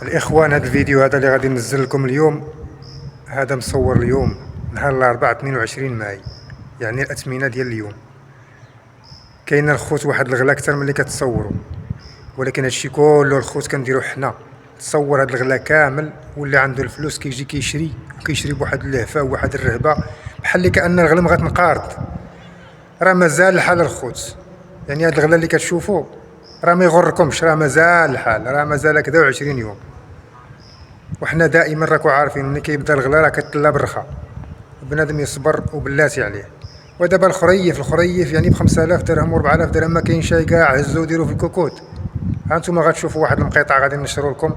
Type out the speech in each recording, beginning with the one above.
الاخوان، هذا الفيديو هذا اللي غادي ننزل لكم اليوم هذا مصور اليوم نهار الاربعاء 22 ماي، يعني الاثمنه ديال اليوم. كاين الخوت واحد الغلا اكثر من اللي كتصوروا، ولكن هادشي كله الخوت كنديرو حنا. تصور هاد الغلا كامل، واللي عنده الفلوس كيجي كيشري وكيشري بواحد اللهفه وواحد الرهبه، بحال اللي كان الغلا ما غتنقارض. راه مازال الحال الخوت، يعني هاد الغلا اللي كتشوفوا راه ما يغركمش، راه مازال الحال، راه مازال هكذا 20 يوم. وحنا دائما راكو عارفين ملي كيبدا الغلا راه كتلا بالرخا، بنادم يصبر وبلاتي عليه. ودابا الخريف يعني ب5000 درهم و4000 درهم ما كاين شي كاع، هزو ديرو في الكوكوت. هانتوما غتشوفوا واحد المقيطع غادي نشرو لكم،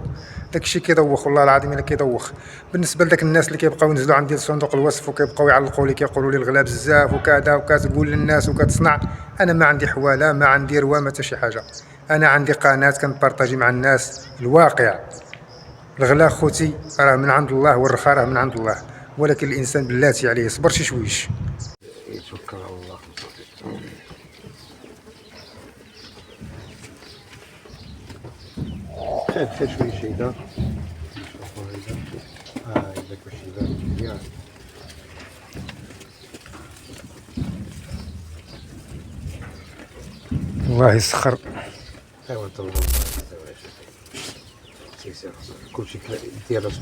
داكشي كيدوخ والله العظيم الا كيدوخ. بالنسبه لداك الناس اللي كيبقاو ينزلوا عندي لصندوق الوصف وكيبقاو يعلقوا لي كيقولوا لي الغلا بزاف وكذا وكتقول للناس وكتصنع، انا ما عندي حواله، ما عندي رواه، ما حتى شي حاجه. انا عندي قناه كنبارطاجي مع الناس الواقع. الغلا خوتي راه من عند الله، والرخاء راه من عند الله، ولكن الانسان بلاتي عليه يصبر شي شويش. يتوكل على الله. خد شويه شيدا. داك الشيدا مزيان. الله يسخر. ايوا انت الله سير كلشي ديال راسك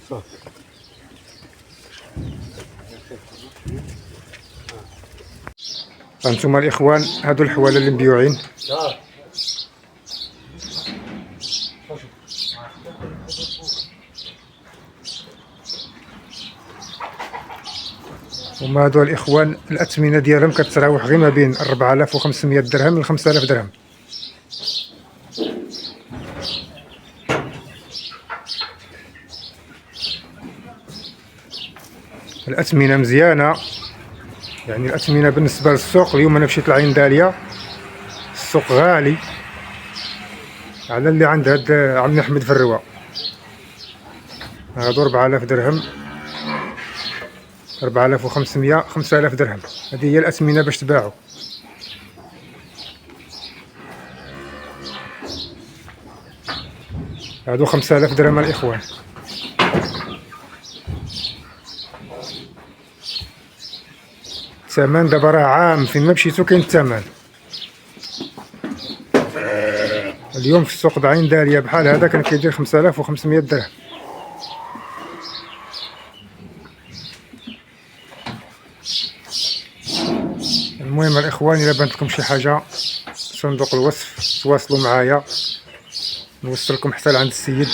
صافي. هانتوما الاخوان، هادو الحواله اللي مبيوعين. وما هادو الاخوان الاثمنه ديالهم كتراوح غير ما بين 4500 درهم ل 5000 درهم. الاثمنه مزيانه، يعني الاثمنه بالنسبه للسوق. اليوم انا مشيت لعين داليا، السوق غالي على اللي عند هاد عمي احمد في الروا. هادو 4000 درهم، 4500، 5000 درهم. هذه هي الاثمنه باش تباعوا. هادو 5000 درهم الاخوان. الثمن دابا راه عام، فين ما مشيتو كاين الثمن. اليوم في السوق د عين داليا بحال هذا كان كيدير 5500 درهم. المهم الاخوان، الا بانت لكم شي حاجه صندوق الوصف تواصلوا معايا، نوصلكم حتى لعند السيد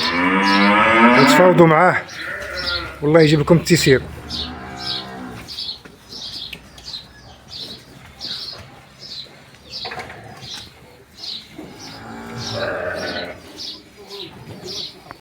وتفاوضوا معاه، والله يجيب لكم التيسير.